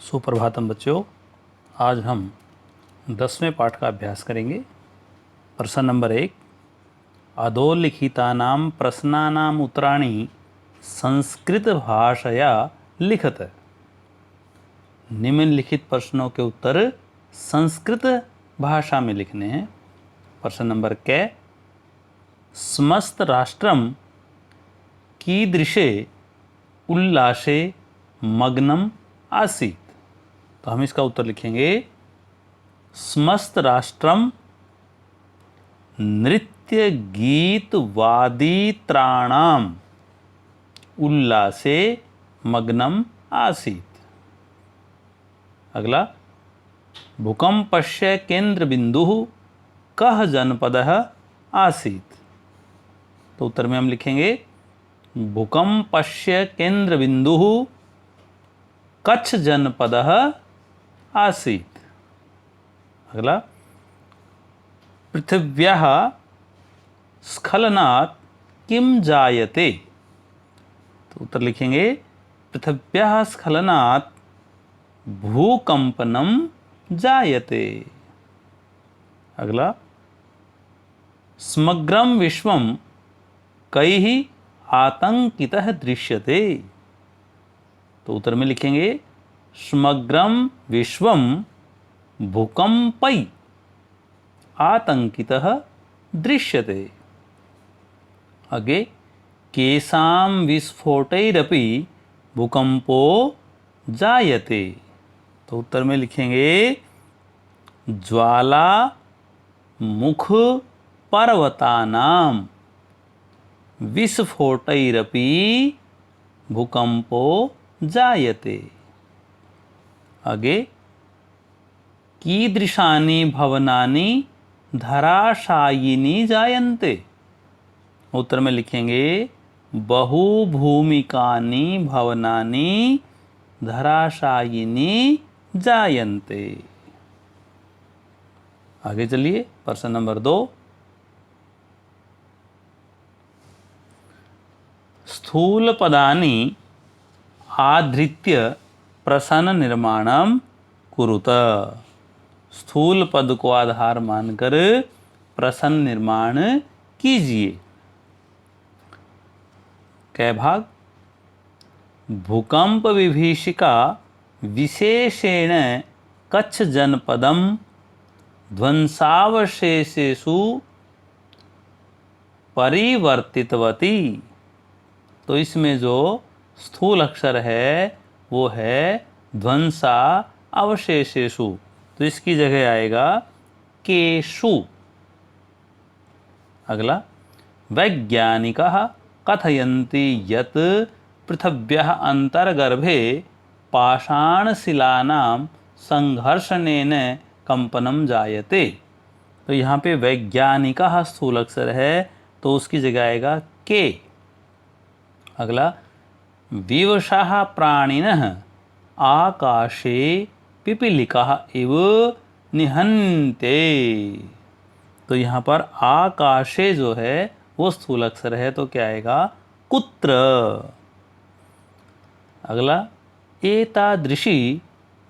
सुप्रभातम बच्चों, आज हम 10वें पाठ का अभ्यास करेंगे। प्रश्न नंबर 1, अधोलिखितानां प्रश्नानाम् उत्तराणि संस्कृतभाषया लिखत। निम्नलिखित प्रश्नों के उत्तर संस्कृत भाषा में लिखने हैं। प्रश्न नंबर क, समस्त राष्ट्रम कीदृशे उल्लासे मग्नम आसीत्। तो हम इसका उत्तर लिखेंगे, समस्त राष्ट्रम नृत्य गीत वादित्राणाम उल्लासे मग्नम आसीत्। अगला, भूकंपस्य केंद्र बिंदुः कः जनपदः आसीत्। तो उत्तर में हम लिखेंगे, भूकंपस्य केंद्र बिंदुः कच्छ जनपदः आसीत्। अगला, पृथिव्याः स्खलनात् किम जायते। तो उत्तर लिखेंगे, पृथिव्याः स्खलनात् भूकंपनम जायते। अगला, समग्रं विश्वं कैः आतंकितः दृश्यते। तो उत्तर में लिखेंगे, समग्रं विश्वं भूकंपै आतंकितः दृश्यते। आगे, केषां विस्फोटैरपि भूकंपो जायते। तो उत्तर में लिखेंगे, ज्वालामुख पर्वतानां विस्फोटैरपि भूकंपो जायते। आगे, कीदृशानि भवनानि धराशायिनी जायन्ते। उत्तर में लिखेंगे, बहुभूमिकानि भवनानि धराशायिनी जायन्ते। आगे चलिए, प्रश्न नंबर 2, स्थूल पदानि आधृत्य प्रश्न निर्माणम कुरुत। स्थूल पद को आधार मानकर प्रश्न निर्माण कीजिए। क भाग, भूकंप विभीषिका विशेषेण कच्छ जनपदम ध्वंसावशेषेषु परिवर्तितवती। तो इसमें जो स्थूल अक्षर है वो है ध्वंसा अवशेषेषु, तो इसकी जगह आएगा केषु। अगला, वैज्ञानिकाः कथयन्ति यत् पृथिव्याः अन्तर्गर्भे पाषाणशिलानां संघर्षणेन कंपनम जायते। तो यहाँ पे वैज्ञानिकाः स्थूल अक्षर है तो उसकी जगह आएगा के। अगला, विवशाः प्राणिनः आकाशे पिपीलिकाः इव निहन्ते। तो यहाँ पर आकाशे जो है वो स्थूल अक्षर है तो क्या आएगा, कुत्र। अगला, एतादृशी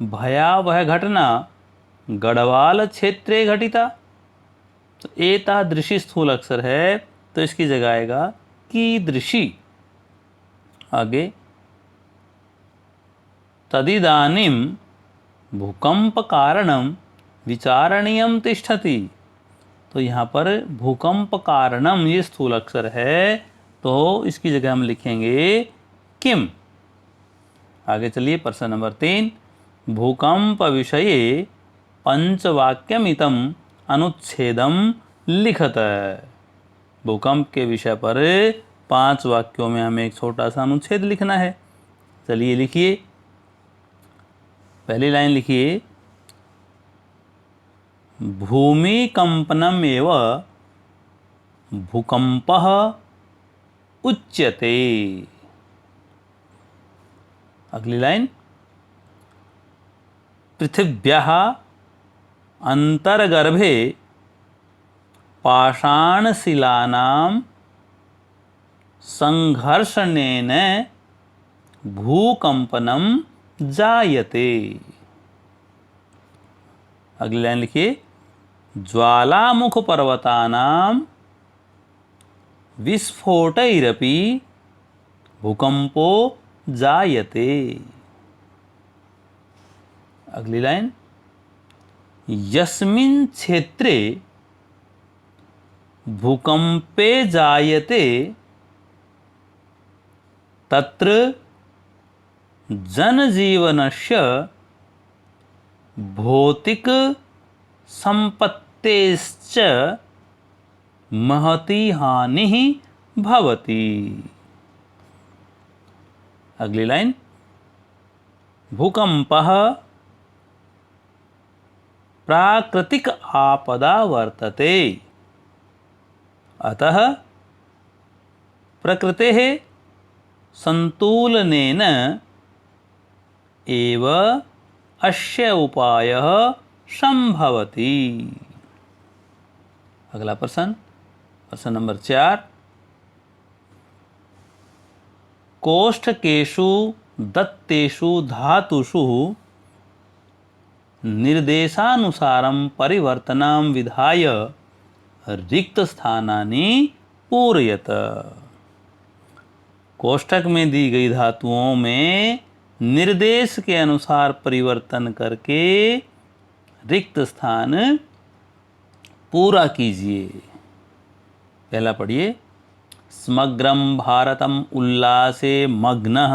भयावह घटना गढ़वाल क्षेत्रे घटिता। तो एतादृशी स्थूल अक्षर है तो इसकी जगह आएगा कीदृशी। आगे, तदिदानीं भूकंप कारणम विचारणीयम तिष्ठति। तो यहाँ पर भूकंप कारणम ये स्थूल अक्षर है तो इसकी जगह हम लिखेंगे किम। आगे चलिए, प्रश्न नंबर 3, भूकंप विषये पंचवाक्यमितम अनुच्छेदम लिखत। भूकंप के विषय पर 5 वाक्यों में हमें एक छोटा सा अनुच्छेद लिखना है। चलिए लिखिए। पहली लाइन लिखिए, भूमिकंपनम एव भूकंपः उच्यते। अगली लाइन, पृथिव्याः अन्तर्गर्भे पाषाणशिलानां संघर्षणेन भूकंपनम जायते। अगली लाइन लिखिए, ज्वालामुख पर्वतानां विस्फोटैरपि भूकंपो जायते। अगली लाइन, यस्मिन् क्षेत्रे भूकंपे जायते तत्र जनजीवनस्य भौतिक संपत्तेश्च महती हानिः भवति। अगली लाइन, भूकंपः प्राकृतिक आपदा वर्तते, अतः प्रकृतेः संतुलनेन एव अस्य उपायः संभवति। अगला प्रश्न, प्रश्न नंबर 4, कोष्ठकेषु दत्तेषु धातुषु निर्देशानुसारं परिवर्तनं विधाय रिक्तस्थानानि पूरयत। कोष्ठक में दी गई धातुओं में निर्देश के अनुसार परिवर्तन करके रिक्त स्थान पूरा कीजिए। पहला पढ़िए, समग्रम भारतम उल्लासे मग्नः।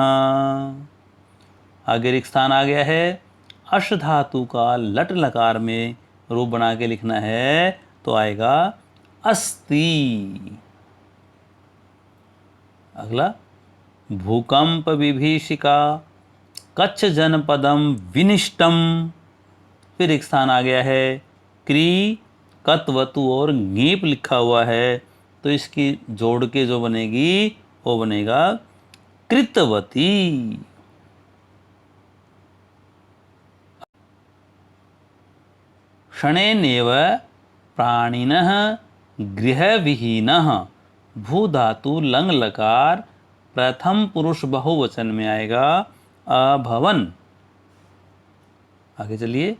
आगे रिक्त स्थान आ गया है, अश धातु का लट लकार में रूप बना के लिखना है तो आएगा अस्ति। अगला, भूकंप विभीषिका कच्छ जनपदम विनिष्टम। फिर एक स्थान आ गया है, क्री कतवतु और ङीप लिखा हुआ है तो इसकी जोड़ के जो बनेगी वो बनेगा कृतवती। क्षणेनैव प्राणिनः गृहविहीनः भूधातु लंग लकार प्रथम पुरुष बहुवचन में आएगा अभवन। आगे चलिए,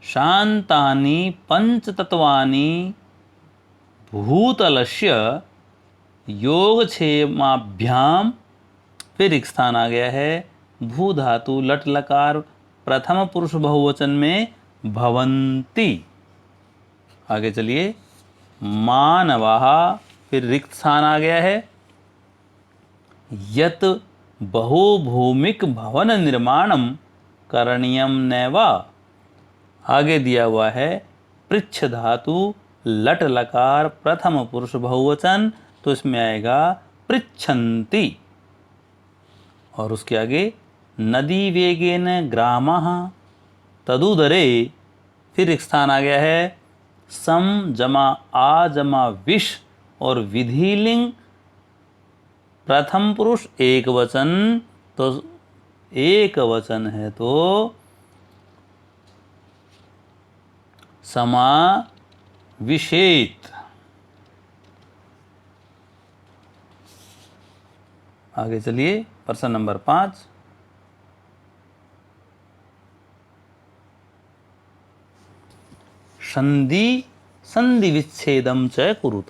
शांतानि पंचतत्वानि भूतलस्य योगक्षेमाभ्याम। फिर एक स्थान आ गया है, भू धातु लट लकार प्रथम पुरुष बहुवचन में भवन्ति। आगे चलिए, मानवाः। फिर रिक्त स्थान आ गया है, यत बहुभूमिक भवन निर्माणम करणीयम नैव। आगे दिया हुआ है, पृच्छ धातु लट लकार प्रथम पुरुष बहुवचन तो इसमें आएगा पृच्छन्ति। और उसके आगे, नदी वेगेन ग्रामः तदुदरे। फिर एक स्थान आ गया है, सम जमा आ जमा विश और विधिलिंग प्रथम पुरुष एक वचन तो एक वचन है तो समाविशेत। आगे चलिए, प्रश्न नंबर 5, संधि संधि विच्छेदम च कुरुत।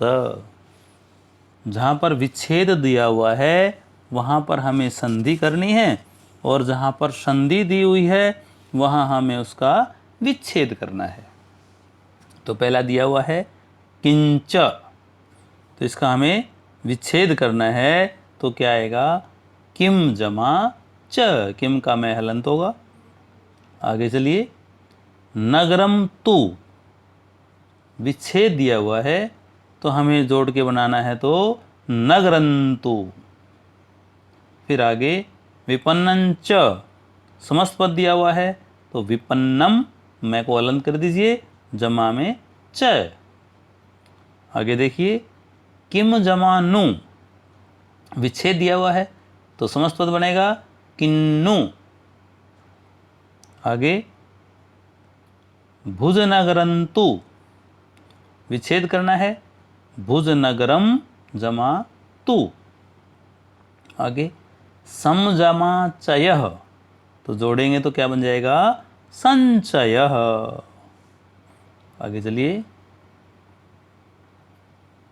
जहाँ पर विच्छेद दिया हुआ है वहाँ पर हमें संधि करनी है और जहाँ पर संधि दी हुई है वहाँ हमें उसका विच्छेद करना है। तो पहला दिया हुआ है किंच, तो इसका हमें विच्छेद करना है तो क्या आएगा, किम जमा च। किम का मैं हलंत होगा। आगे चलिए, नगरम तु। विच्छेद दिया हुआ है तो हमें जोड़ के बनाना है तो नगरंतु। फिर आगे, विपन्नं च। समस्त पद दिया हुआ है तो विपन्नम मैं को हलंत कर दीजिए, जमा में च। आगे देखिए, किम जमा नु। विच्छेद दिया हुआ है तो समस्त पद बनेगा किन्नु। आगे, भुजनगरंतु। विच्छेद करना है, भुजनगरम जमा तु। आगे, समजमा चयः। तो जोड़ेंगे तो क्या बन जाएगा? संचयः। आगे चलिए,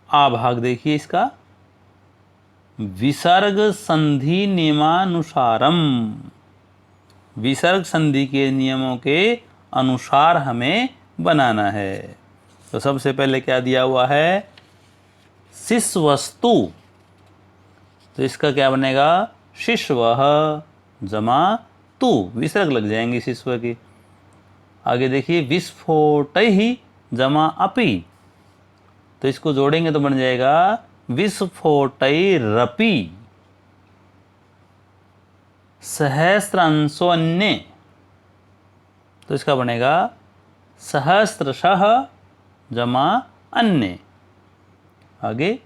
आ भाग देखिए इसका, विसर्ग संधि नियमानुसारम, विसर्ग संधि के नियमों के अनुसार हमें बनाना है। तो सबसे पहले क्या दिया हुआ है? शिष्वस्तु, तो इसका क्या बनेगा? शिष्वः जमा तु, विसर्ग लग जाएंगे शिष्व की। आगे देखिए, विस्फोटैः जमा अपि, तो इसको जोड़ेंगे तो बन जाएगा विस्फोटैरपि। सहस्रांशोऽन्ये, तो इसका बनेगा सहस्रशः जमा अन्य। आगे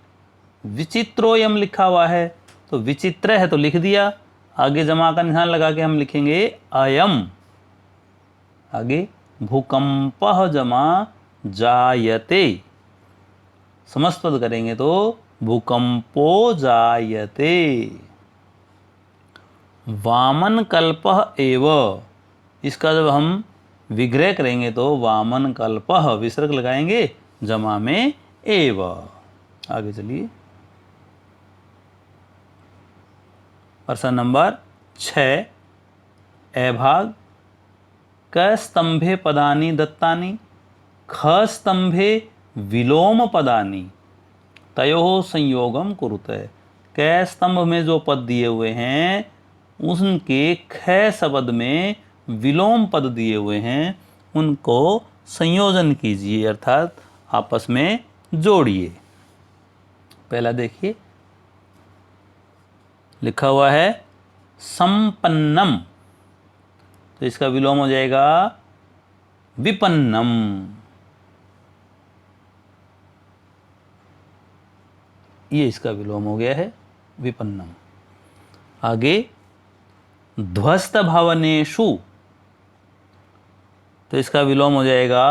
विचित्रोयम लिखा हुआ है, तो विचित्र है तो लिख दिया, आगे जमा का निशान लगा के हम लिखेंगे अयम। आगे भूकंपः जमा जायते, समस्त पद करेंगे तो भूकंपो जायते। वामन कल्पः एव, इसका जब हम विग्रह करेंगे तो वामन कल्पः, विसर्ग लगाएंगे, जमा में एव। आगे चलिए, प्रश्न नंबर 6, ए भाग, क स्तंभे पदानि दत्तानि, ख स्तंभे विलोम पदानि, तयोः संयोगम कुरुते। क स्तंभ में जो पद दिए हुए हैं उनके ख शब्द में विलोम पद दिए हुए हैं, उनको संयोजन कीजिए, अर्थात आपस में जोड़िए। पहला देखिए, लिखा हुआ है संपन्नम, तो इसका विलोम हो जाएगा विपन्नम। ये इसका विलोम हो गया है विपन्नम। आगे ध्वस्त भवनेषु, तो इसका विलोम हो जाएगा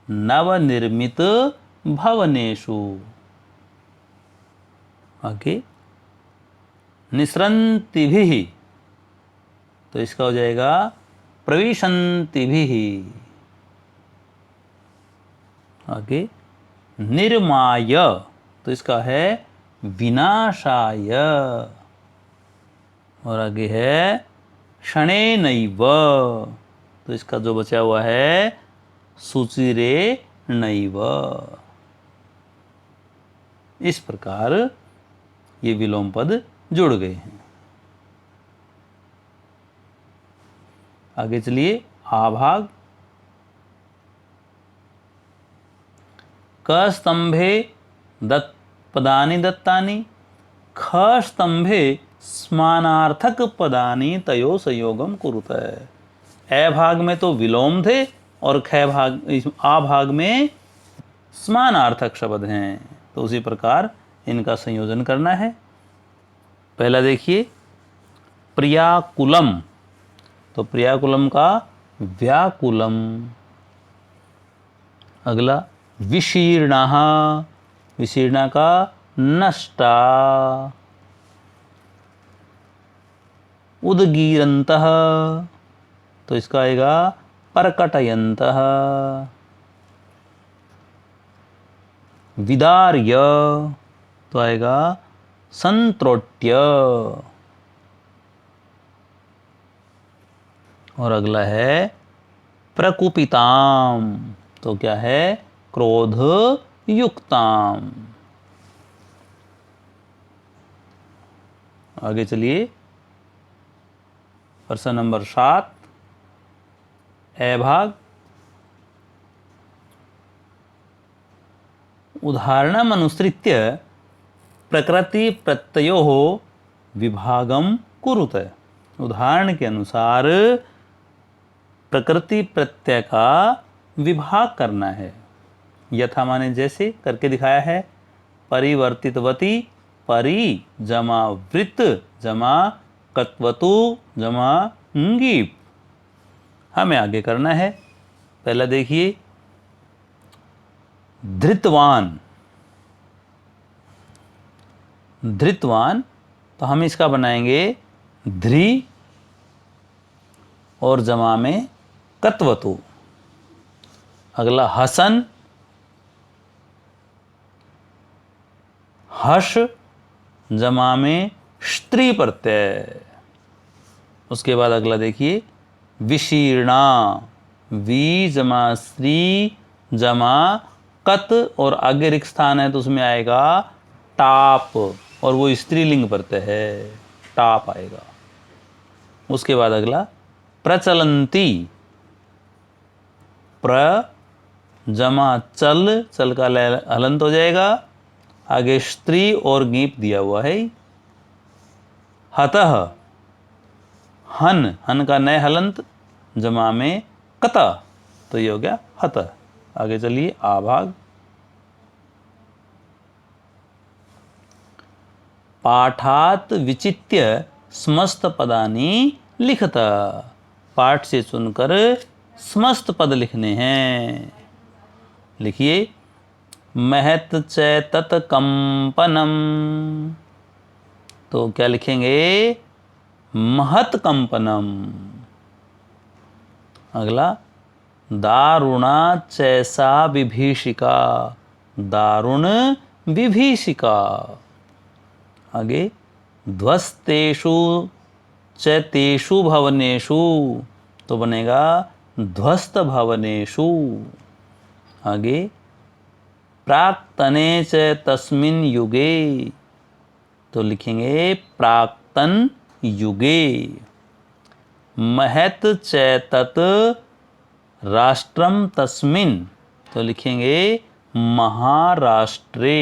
नवनिर्मित भवनेषु। आगे निसृंतिभिः, तो इसका हो जाएगा प्रविशन्तिभिः। आगे निर्माय, तो इसका है विनाशाय। और आगे है क्षणेनैव, तो इसका जो बचा हुआ है सुचिरे नैव। इस प्रकार ये विलोम पद जुड़ गए हैं। आगे चलिए, आ भाग, क स्तंभे पदानि दत्तानि, ख स्तंभे समानार्थक पदानि तयो संयोगम कुरुते। ए भाग में तो विलोम थे और आ भाग में समानार्थक शब्द हैं, तो उसी प्रकार इनका संयोजन करना है। पहला देखिए, प्रियाकुलम, तो प्रियाकुलम का व्याकुलम। अगला विशीर्णः, विशीर्णा का नष्टा। उद्गीरन्तः, तो इसका आएगा परकटयन्तः। विदार्य, तो आएगा संत्रोट्य। और अगला है प्रकुपिताम, तो क्या है? क्रोध युक्ताम। आगे चलिए, प्रश्न नंबर 7, ए भाग, उदाहरणम अनुसृत्य प्रकृति प्रत्ययोः विभागम कुरुते। उदाहरण के अनुसार प्रकृति प्रत्यय का विभाग करना है। यथा माने जैसे करके दिखाया है, परिवर्तितवती, परि जमा वृत्त जमा कत्वतु जमा ङीप। हमें आगे करना है। पहला देखिए, धृतवान, धृतवान, तो हम इसका बनाएंगे ध्री और जमा में कत्वतु। अगला हसन, हश जमा में स्त्री प्रत्यय। उसके बाद अगला देखिए विशीर्णा, वी जमा स्त्री जमा कत और आगे रिक्त स्थान है तो उसमें आएगा टाप और वो स्त्रीलिंग प्रत्यय है, टाप आएगा। उसके बाद अगला प्रचलंती, प्र जमा चल, चल का हलंत हो जाएगा, आगे स्त्री और गीप दिया हुआ है। हतः, हन, हन का नए हलंत जमा में कता, तो ये हो गया हतः। आगे चलिए आभाग। पाठात विचित्य समस्त पदानि लिखत, पाठ से चुनकर समस्त पद लिखने हैं। लिखिए महत चैतत कंपनम, तो क्या लिखेंगे महत कंपनम। अगला दारुणा चैसा विभीषिका, दारुण विभीषिका। आगे ध्वस्तेषु चैतेषु भवनेषु, तो बनेगा ध्वस्त भवनेषु। आगे प्राक्तने च तस्मिन् युगे, तो लिखेंगे प्राक्तन युगे। महत चैतत राष्ट्रम तस्मिन्, तो लिखेंगे महाराष्ट्रे।